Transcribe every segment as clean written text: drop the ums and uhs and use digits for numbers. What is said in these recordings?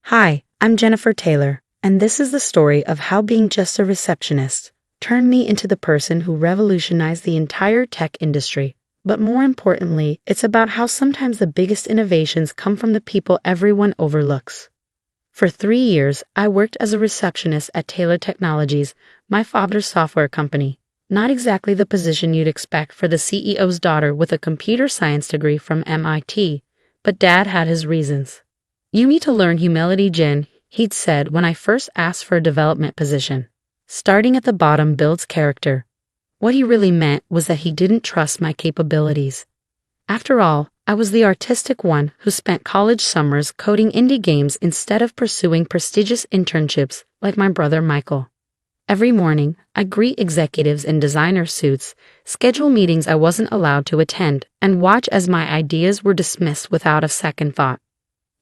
Hi, I'm Jennifer Taylor, and this is the story of how being just a receptionist turned me into the person who revolutionized the entire tech industry. But more importantly, it's about how sometimes the biggest innovations come from the people everyone overlooks. For 3 years, I worked as a receptionist at Taylor Technologies, my father's software company. Not exactly the position you'd expect for the CEO's daughter with a computer science degree from MIT, but Dad had his reasons. "You need to learn humility, Jen," he'd said when I first asked for a development position. "Starting at the bottom builds character." What he really meant was that he didn't trust my capabilities. After all, I was the artistic one who spent college summers coding indie games instead of pursuing prestigious internships like my brother Michael. Every morning, I'd greet executives in designer suits, schedule meetings I wasn't allowed to attend, and watch as my ideas were dismissed without a second thought.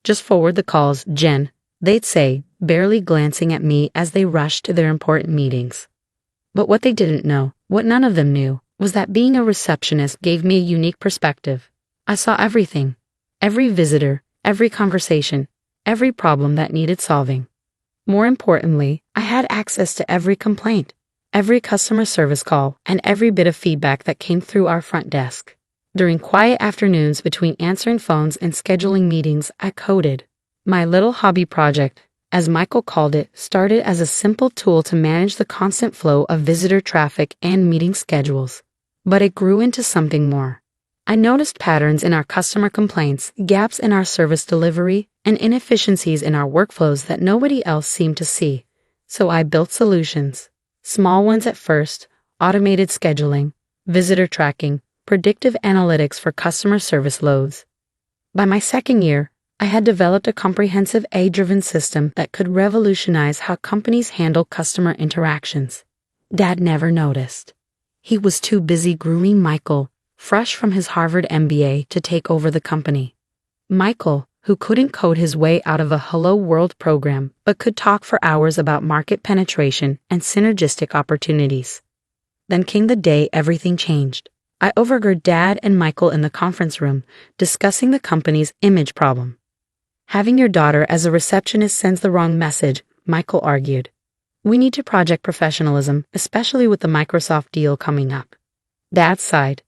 "Just forward the calls, Jen," they'd say, barely glancing at me as they rushed to their important meetings. But what they didn't know, what none of them knew, was that being a receptionist gave me a unique perspective. I saw everything. Every visitor, every conversation, every problem that needed solving. More importantly, I had access to every complaint, every customer service call, and every bit of feedback that came through our front desk. During quiet afternoons between answering phones and scheduling meetings, I coded. My little hobby project, as Michael called it, started as a simple tool to manage the constant flow of visitor traffic and meeting schedules. But it grew into something more. I noticed patterns in our customer complaints, gaps in our service delivery, and inefficiencies in our workflows that nobody else seemed to see. So I built solutions. Small ones at first: automated scheduling, visitor tracking, predictive analytics for customer service loads. By my second year, I had developed a comprehensive AI-driven system that could revolutionize how companies handle customer interactions. Dad never noticed. He was too busy grooming Michael, fresh from his Harvard MBA, to take over the company. Michael, who couldn't code his way out of a Hello World program, but could talk for hours about market penetration and synergistic opportunities. Then came the day everything changed. I overheard Dad and Michael in the conference room discussing the company's image problem. "Having your daughter as a receptionist sends the wrong message," Michael argued. "We need to project professionalism, especially with the Microsoft deal coming up." Dad sighed.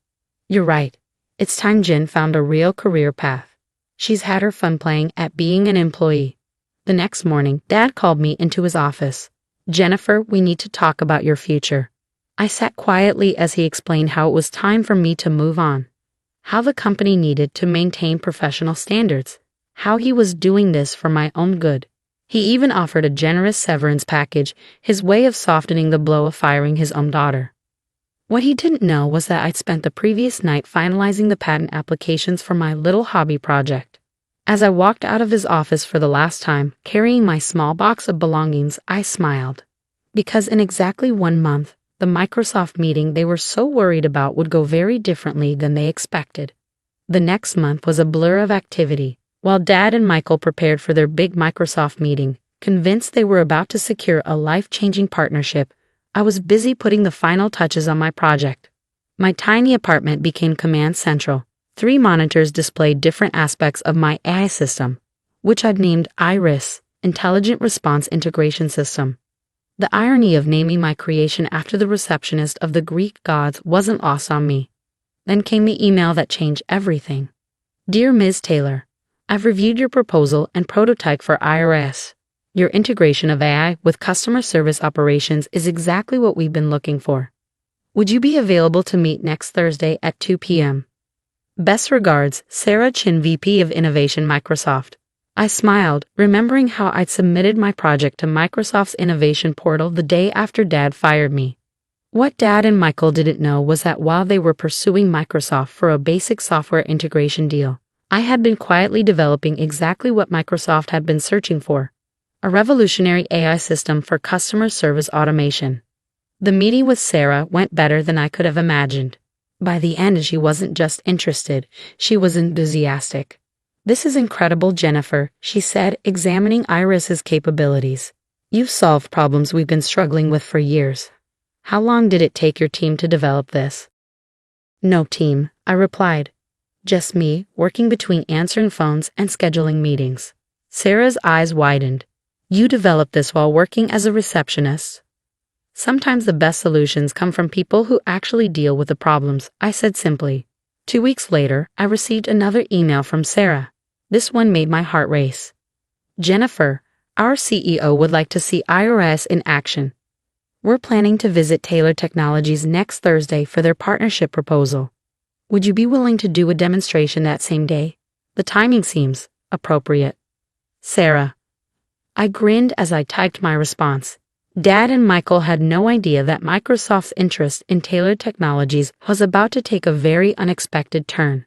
"You're right. It's time Jen found a real career path. She's had her fun playing at being an employee." The next morning, Dad called me into his office. "Jennifer, we need to talk about your future." I sat quietly as he explained how it was time for me to move on, how the company needed to maintain professional standards, how he was doing this for my own good. He even offered a generous severance package, his way of softening the blow of firing his own daughter. What he didn't know was that I'd spent the previous night finalizing the patent applications for my little hobby project. As I walked out of his office for the last time, carrying my small box of belongings, I smiled. Because in exactly 1 month, the Microsoft meeting they were so worried about would go very differently than they expected. The next month was a blur of activity. While Dad and Michael prepared for their big Microsoft meeting, convinced they were about to secure a life-changing partnership, I was busy putting the final touches on my project. My tiny apartment became command central. 3 monitors displayed different aspects of my AI system, which I'd named IRIS, Intelligent Response Integration System. The irony of naming my creation after the receptionist of the Greek gods wasn't lost on me. Then came the email that changed everything. "Dear Ms. Taylor, I've reviewed your proposal and prototype for IRS. Your integration of AI with customer service operations is exactly what we've been looking for. Would you be available to meet next Thursday at 2 p.m.? Best regards, Sarah Chin, VP of Innovation, Microsoft." I smiled, remembering how I'd submitted my project to Microsoft's innovation portal the day after Dad fired me. What Dad and Michael didn't know was that while they were pursuing Microsoft for a basic software integration deal, I had been quietly developing exactly what Microsoft had been searching for: a revolutionary AI system for customer service automation. The meeting with Sarah went better than I could have imagined. By the end, she wasn't just interested, she was enthusiastic. "This is incredible, Jennifer," she said, examining Iris's capabilities. "You've solved problems we've been struggling with for years. How long did it take your team to develop this?" "No team," I replied. "Just me, working between answering phones and scheduling meetings." Sarah's eyes widened. You developed this while working as a receptionist. Sometimes the best solutions come from people who actually deal with the problems, I said simply. 2 weeks later, I received another email from Sarah. This one made my heart race. Jennifer, our CEO would like to see IRS in action. We're planning to visit Taylor Technologies next Thursday for their partnership proposal. Would you be willing to do a demonstration that same day? The timing seems appropriate. Sarah. I grinned as I typed my response. Dad and Michael had no idea that Microsoft's interest in Taylor Technologies was about to take a very unexpected turn.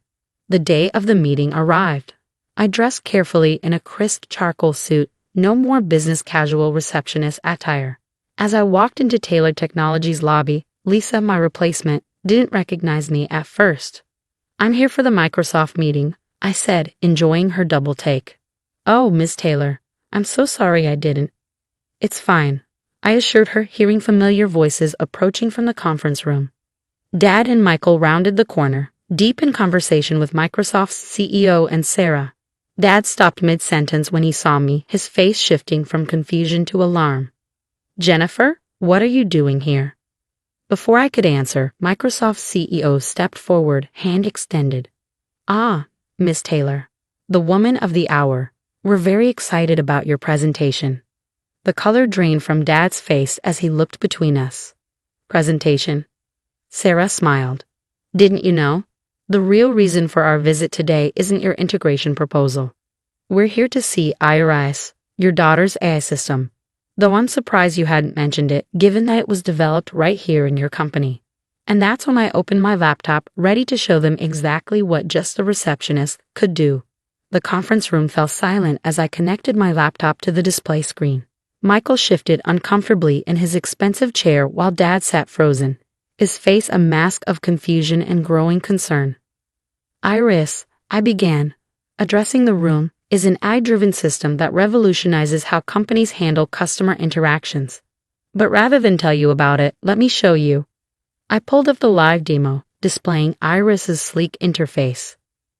The day of the meeting arrived. I dressed carefully in a crisp charcoal suit, no more business casual receptionist attire. As I walked into Taylor Technologies' lobby, Lisa, my replacement, didn't recognize me at first. I'm here for the Microsoft meeting, I said, enjoying her double take. Oh, Miss Taylor, I'm so sorry I didn't. It's fine, I assured her, hearing familiar voices approaching from the conference room. Dad and Michael rounded the corner, deep in conversation with Microsoft's CEO and Sarah. Dad stopped mid-sentence when he saw me, his face shifting from confusion to alarm. Jennifer, what are you doing here? Before I could answer, Microsoft's CEO stepped forward, hand extended. Ah, Miss Taylor, the woman of the hour. We're very excited about your presentation. The color drained from Dad's face as he looked between us. Presentation. Sarah smiled. Didn't you know? The real reason for our visit today isn't your integration proposal. We're here to see IRIS, your daughter's AI system. Though I'm surprised you hadn't mentioned it, given that it was developed right here in your company. And that's when I opened my laptop, ready to show them exactly what just a receptionist could do. The conference room fell silent as I connected my laptop to the display screen. Michael shifted uncomfortably in his expensive chair while Dad sat frozen, his face a mask of confusion and growing concern. IRIS, I began, addressing the room, is an AI-driven system that revolutionizes how companies handle customer interactions. But rather than tell you about it, let me show you. I pulled up the live demo, displaying IRIS's sleek interface.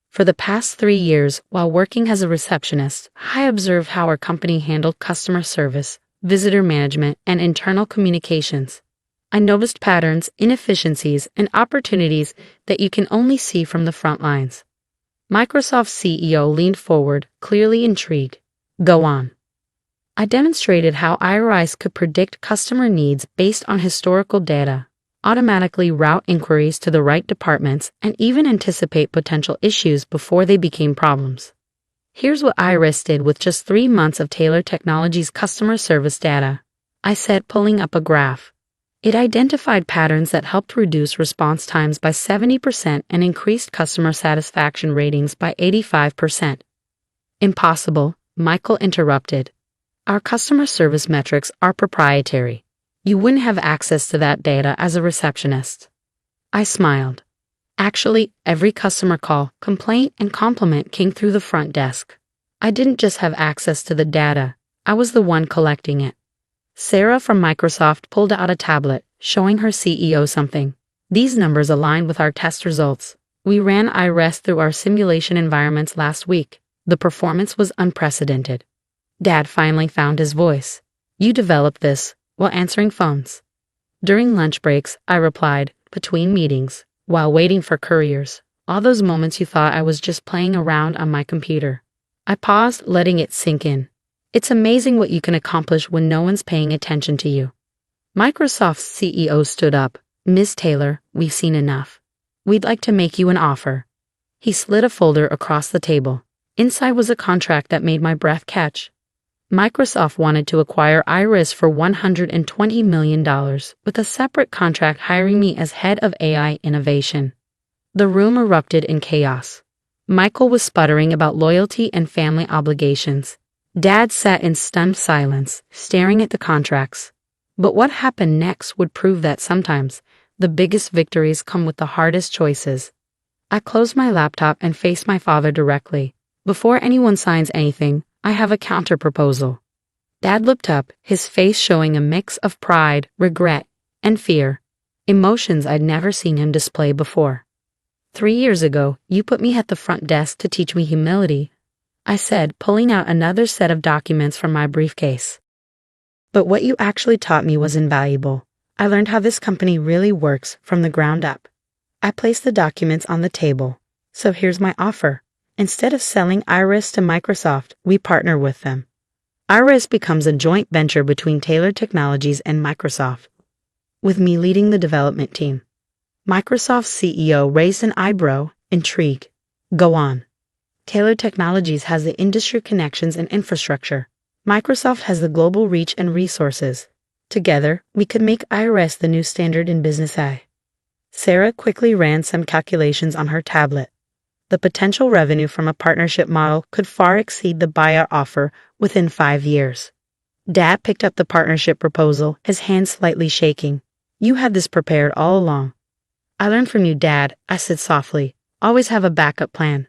For the past 3 years, while working as a receptionist, I observed how our company handled customer service, visitor management, and internal communications. I noticed patterns, inefficiencies, and opportunities that you can only see from the front lines. Microsoft's CEO leaned forward, clearly intrigued. Go on. I demonstrated how IRIS could predict customer needs based on historical data, automatically route inquiries to the right departments, and even anticipate potential issues before they became problems. Here's what IRIS did with just 3 months of Taylor Technologies' customer service data, I said, pulling up a graph. It identified patterns that helped reduce response times by 70% and increased customer satisfaction ratings by 85%. Impossible, Michael interrupted. Our customer service metrics are proprietary. You wouldn't have access to that data as a receptionist. I smiled. Actually, every customer call, complaint, and compliment came through the front desk. I didn't just have access to the data, I was the one collecting it. Sarah from Microsoft pulled out a tablet, showing her CEO something. These numbers align with our test results. We ran IRIS through our simulation environments last week. The performance was unprecedented. Dad finally found his voice. You developed this while answering phones. During lunch breaks, I replied, between meetings, while waiting for couriers. All those moments you thought I was just playing around on my computer. I paused, letting it sink in. It's amazing what you can accomplish when no one's paying attention to you. Microsoft's CEO stood up. Ms. Taylor, we've seen enough. We'd like to make you an offer. He slid a folder across the table. Inside was a contract that made my breath catch. Microsoft wanted to acquire IRIS for $120 million, with a separate contract hiring me as head of AI innovation. The room erupted in chaos. Michael was sputtering about loyalty and family obligations. Dad sat in stunned silence, staring at the contracts. But what happened next would prove that sometimes the biggest victories come with the hardest choices. I closed my laptop and faced my father directly. Before anyone signs anything, I have a counter-proposal. Dad looked up, his face showing a mix of pride, regret, and fear, emotions I'd never seen him display before. 3 years ago, you put me at the front desk to teach me humility. I said, pulling out another set of documents from my briefcase. But what you actually taught me was invaluable. I learned how this company really works from the ground up. I placed the documents on the table. So here's my offer. Instead of selling Iris to Microsoft, we partner with them. Iris becomes a joint venture between Taylor Technologies and Microsoft, with me leading the development team. Microsoft's CEO raised an eyebrow, intrigued. Go on. Taylor Technologies has the industry connections and infrastructure. Microsoft has the global reach and resources. Together, we could make Iris the new standard in business AI. Sarah quickly ran some calculations on her tablet. The potential revenue from a partnership model could far exceed the buyout offer within 5 years. Dad picked up the partnership proposal, his hand slightly shaking. You had this prepared all along. I learned from you, Dad, I said softly. Always have a backup plan.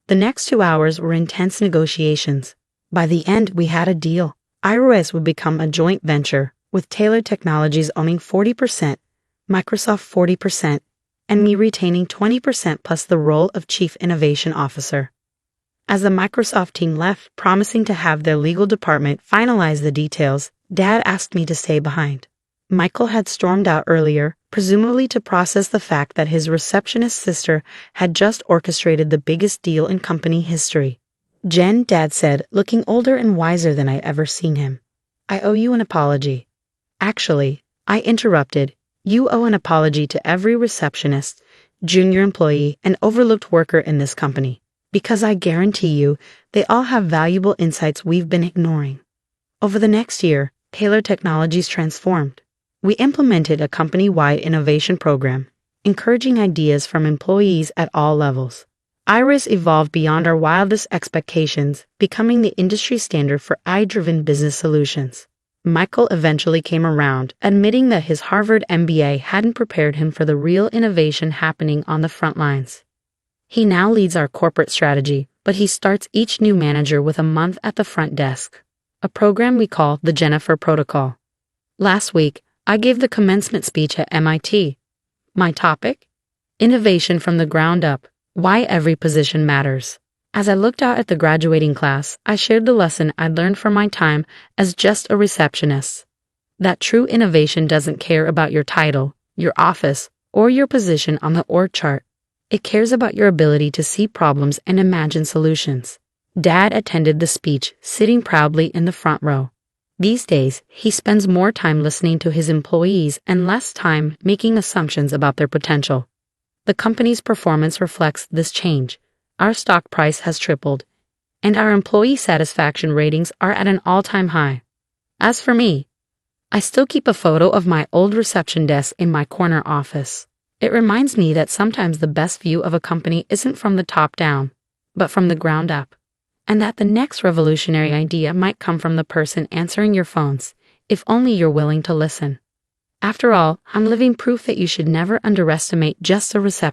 The next 2 hours were intense negotiations. By the end, we had a deal. Iris would become a joint venture, with Taylor Technologies owning 40%, Microsoft 40%, and me retaining 20% plus the role of Chief Innovation Officer. As the Microsoft team left, promising to have their legal department finalize the details, Dad asked me to stay behind. Michael had stormed out earlier, presumably to process the fact that his receptionist sister had just orchestrated the biggest deal in company history. Jen, Dad said, looking older and wiser than I'd ever seen him. I owe you an apology. Actually, I interrupted. You owe an apology to every receptionist, junior employee, and overlooked worker in this company, because I guarantee you, they all have valuable insights we've been ignoring. Over the next year, Taylor Technologies transformed. We implemented a company-wide innovation program, encouraging ideas from employees at all levels. Iris evolved beyond our wildest expectations, becoming the industry standard for AI-driven business solutions. Michael eventually came around, admitting that his Harvard MBA hadn't prepared him for the real innovation happening on the front lines. He now leads our corporate strategy, but he starts each new manager with a month at the front desk, a program we call the Jennifer Protocol. Last week, I gave the commencement speech at MIT. My topic? Innovation from the ground up, why every position matters. As I looked out at the graduating class, I shared the lesson I'd learned from my time as just a receptionist. That true innovation doesn't care about your title, your office, or your position on the org chart. It cares about your ability to see problems and imagine solutions. Dad attended the speech, sitting proudly in the front row. These days, he spends more time listening to his employees and less time making assumptions about their potential. The company's performance reflects this change. Our stock price has tripled, and our employee satisfaction ratings are at an all-time high. As for me, I still keep a photo of my old reception desk in my corner office. It reminds me that sometimes the best view of a company isn't from the top down, but from the ground up, and that the next revolutionary idea might come from the person answering your phones, if only you're willing to listen. After all, I'm living proof that you should never underestimate just a receptionist.